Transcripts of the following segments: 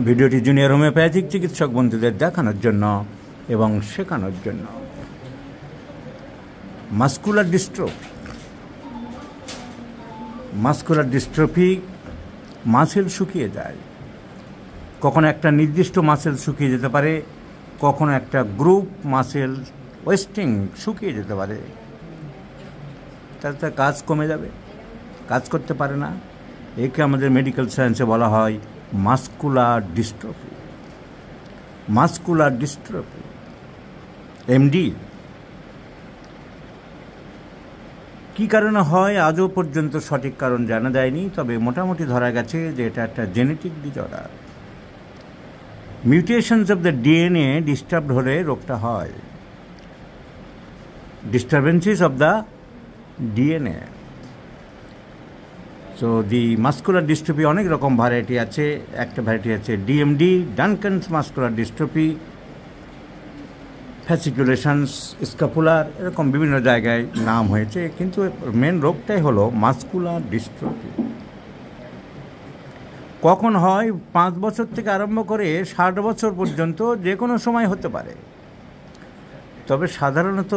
ভিডিওটি junior homeopathic চিকিৎসক বন্ধুদের দেখানোর জন্য এবং শেখানোর জন্য। Muscular dystrophy. Muscular dystrophy muscle শুকিয়ে যায়। কখনো একটা নির্দিষ্ট মাসেল শুকিয়ে যেতে পারে, কখনো একটা গ্রুপ মাসেল ওয়েস্টিং শুকিয়ে যেতে পারে। তাতে তার কাজ কমে যাবে, কাজ করতে পারে না। একে আমাদের মেডিকেল সায়েন্সে বলা হয় muscular dystrophy. Muscular dystrophy MD. কী কারণে হয় আজও পর্যন্ত সঠিক কারণ জানা যায়নি, তবে মোটামুটি ধরা গেছে যে এটা একটা genetic disorder. Mutations of the DNA disturbed হলে রোগটা হয়। Disturbances of the DNA. So the muscular dystrophy অনেক রকম ভ্যারাইটি আছে। একটা ভ্যারাইটি আছে DMD, Duncan's muscular dystrophy, fasciculations, scapular, এরকম বিভিন্ন জায়গায় নাম হয়েছে, কিন্তু মেন রোগটাই হলো মাস্কুলার ডিস্ট্রফি। কখন হয়? 5 বছর থেকে আরম্ভ করে 60 বছর পর্যন্ত যে কোনো সময় হতে পারে। তবে সাধারণত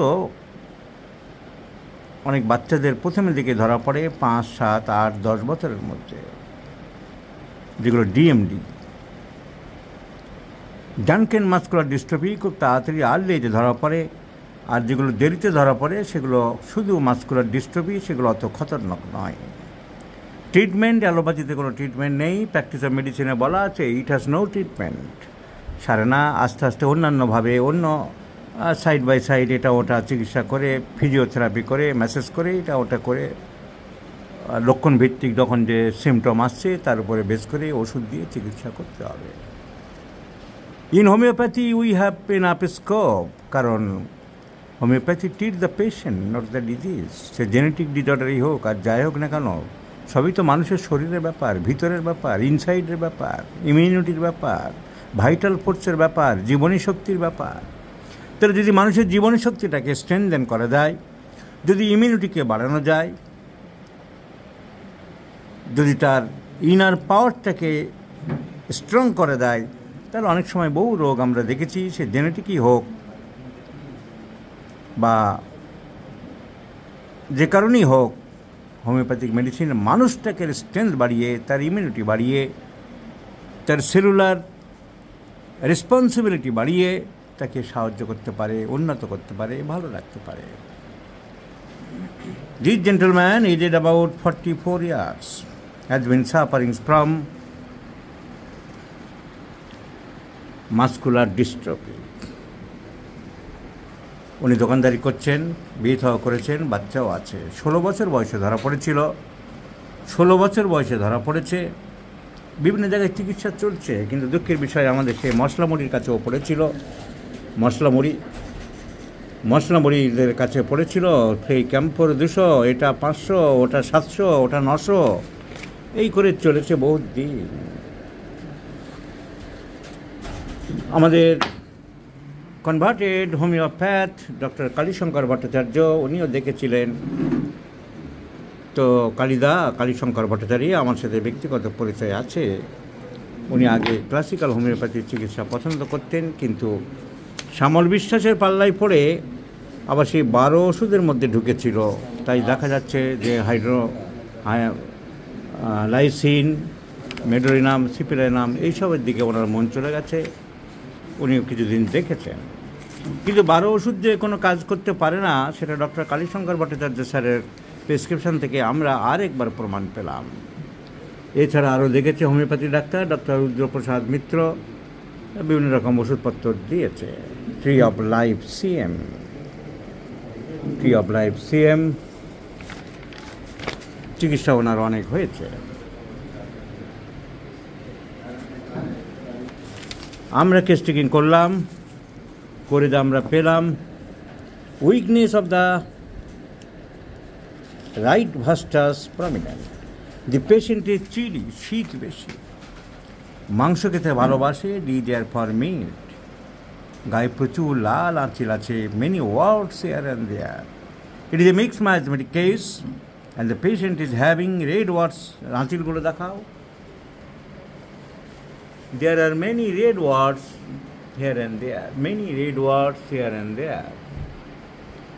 অনেক বাচ্চাদের প্রথমের দিকে ধরা পড়ে 5, 7, 8, 10 বছরের মধ্যে, যেগুলো ডিএমডি। ডানকেন মাস্কুলার ডিস্ট্রফি খুব তাড়াতাড়ি আর্লি এজে ধরা পড়ে, আর যেগুলো দেরিতে ধরা পড়ে সেগুলো শুধু মাস্কুলার ডিস্ট্রফি, সেগুলো অত খতরনাক নয়। ট্রিটমেন্ট, অ্যালোপ্যাথিতে কোনো ট্রিটমেন্ট নেই। প্র্যাকটিস অফ মেডিসিনে বলা আছে ইট হ্যাজ নো ট্রিটমেন্ট। সারে না, আস্তে আস্তে অন্যান্যভাবে অন্য সাইড বাই সাইড এটা ওটা চিকিৎসা করে, ফিজিওথেরাপি করে, ম্যাসেজ করে, এটা ওটা করে, লক্ষণ ভিত্তিক যখন যে সিমটম আসছে তার উপরে বেস করে ওষুধ দিয়ে চিকিৎসা করতে হবে। In homeopathy we have enough scope, কারণ homeopathy treat the patient, not the disease. সে জেনেটিক ডিসঅর্ডারই হোক আর যাই হোক না কেন, সবই তো মানুষের শরীরের ব্যাপার, ভিতরের ব্যাপার, ইনসাইডের ব্যাপার, ইমিউনিটির ব্যাপার, ভাইটাল ফোর্সের ব্যাপার, জীবনী শক্তির ব্যাপার। তাহলে যদি মানুষের জীবনী শক্তিটাকে স্ট্রেনথেন করা যায়, যদি ইমিউনিটিকে বাড়ানো যায়, যদি তার ইনার পাওয়ারটাকে স্ট্রং করে দেয়, তাহলে অনেক সময় বহু রোগ আমরা দেখেছি, সে জেনেটিকই হোক বা যে কারণেই হোক, হোমিওপ্যাথিক মেডিসিন মানুষটাকে স্ট্রেংথ বাড়িয়ে, তার ইমিউনিটি বাড়িয়ে, তার সেলুলার রেসপন্সিবিলিটি বাড়িয়ে তাকে সাহায্য করতে পারে, উন্নত করতে পারে, ভালো রাখতে পারে। This gentleman, aged about 44 years, has been suffering from muscular dystrophy. উনি দোকানদারি করছেন, বিয়ে থা করেছেন, বাচ্চাও আছে। 16 বছর বয়সে ধরা পড়েছিল। 16 বছর বয়সে ধরা পড়েছে। বিভিন্ন জায়গায় চিকিৎসা চলছে, কিন্তু দুঃখের বিষয় আমাদের সে মশলা মুড়ির কাছেও পড়েছিল। মশলা মুড়িদের কাছে পড়েছিল। সেই ক্যাম্পর 200, এটা 500, ওটা 700, ওটা 900, এই করে চলেছে বহুত দিন। আমাদের converted homeopath doctor Kalishankar Bhattacharya, উনিও দেখেছিলেন। তো কালীশঙ্কর ভট্টাচার্য আমার সাথে ব্যক্তিগত পরিচয় আছে। উনি আগে ক্লাসিক্যাল হোমিওপ্যাথির চিকিৎসা পছন্দ করতেন, কিন্তু শ্যামল বিশ্বাসের পাল্লায় পড়ে আবার সেই 12 ওষুধের মধ্যে ঢুকেছিল। তাই দেখা যাচ্ছে যে লাইসিন, মেডোরিনাম, সিপিরাইনাম এইসবের দিকে ওনার মন চলে গেছে। উনিও কিছুদিন দেখেছেন, কিন্তু 12 ওষুধ যে কোনো কাজ করতে পারে না, সেটা ডক্টর কালীশঙ্কর ভট্টাচার্য স্যারের প্রেসক্রিপশন থেকে আমরা আরেকবার প্রমাণ পেলাম। এছাড়া আরও দেখেছে হোমিওপ্যাথি ডাক্তার ডক্টর রুদ্রপ্রসাদ মিত্র, বিভিন্ন রকম ওষুধপত্র দিয়েছে। ট্রি অফ লাইফ সিএম চিকিৎসা ওনার অনেক হয়েছে। আমরা কেস টেকিং করলাম, করে আমরা পেলাম weakness of the right vastus prominent. The পেশেন্টের চিলি, শীত বেশি, মাংস খেতে ভালোবাসে, ডিজায়ার ফর মিট, গায়ে প্রচুর লাল আঁচিল আছে, many warts here and there. It is a mixed miasmatic case and the patient is having red warts. আঁচিলগুলো দেখাও, There are many red words here and there, many red words here and there.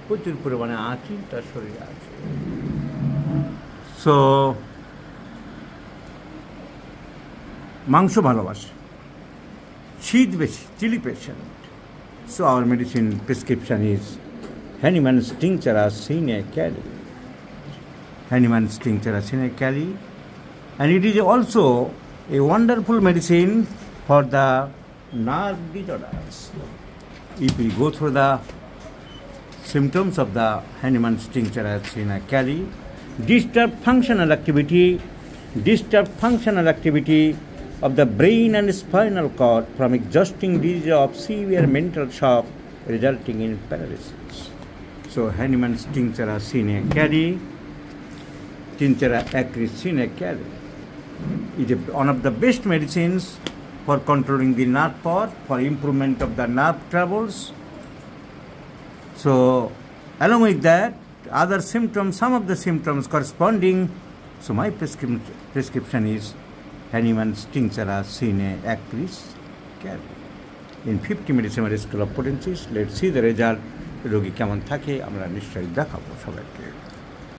প্রচুর পরিমাণে আঁচি তার শরীরে আছে। So মাংস ভালোবাসে, শীত বেশি, chilli patient. So our medicine prescription is Henneman's Tinctura Sine Cali. Henneman's Tinctura Sine Cali. And it is also a wonderful medicine for the nerve disorders. If we go through the symptoms of the Henneman's Tinctura Sine Cali, disturbed functional activity of the brain and spinal cord from exhausting disease of severe mental shock resulting in paralysis. So Henneman's Tinctura Sine Cali, Tinctura acris sine cali, is one of the best medicines for controlling the nerve power, for improvement of the nerve troubles. So along with that, other symptoms, some of the symptoms corresponding, so my prescription is Henneman's Tinctura Sine acris cali. In 50 millisimmer scale of potencies, let's see the result. রোগী কেমন থাকে আমরা নিশ্চয়ই দেখাবো সবাইকে।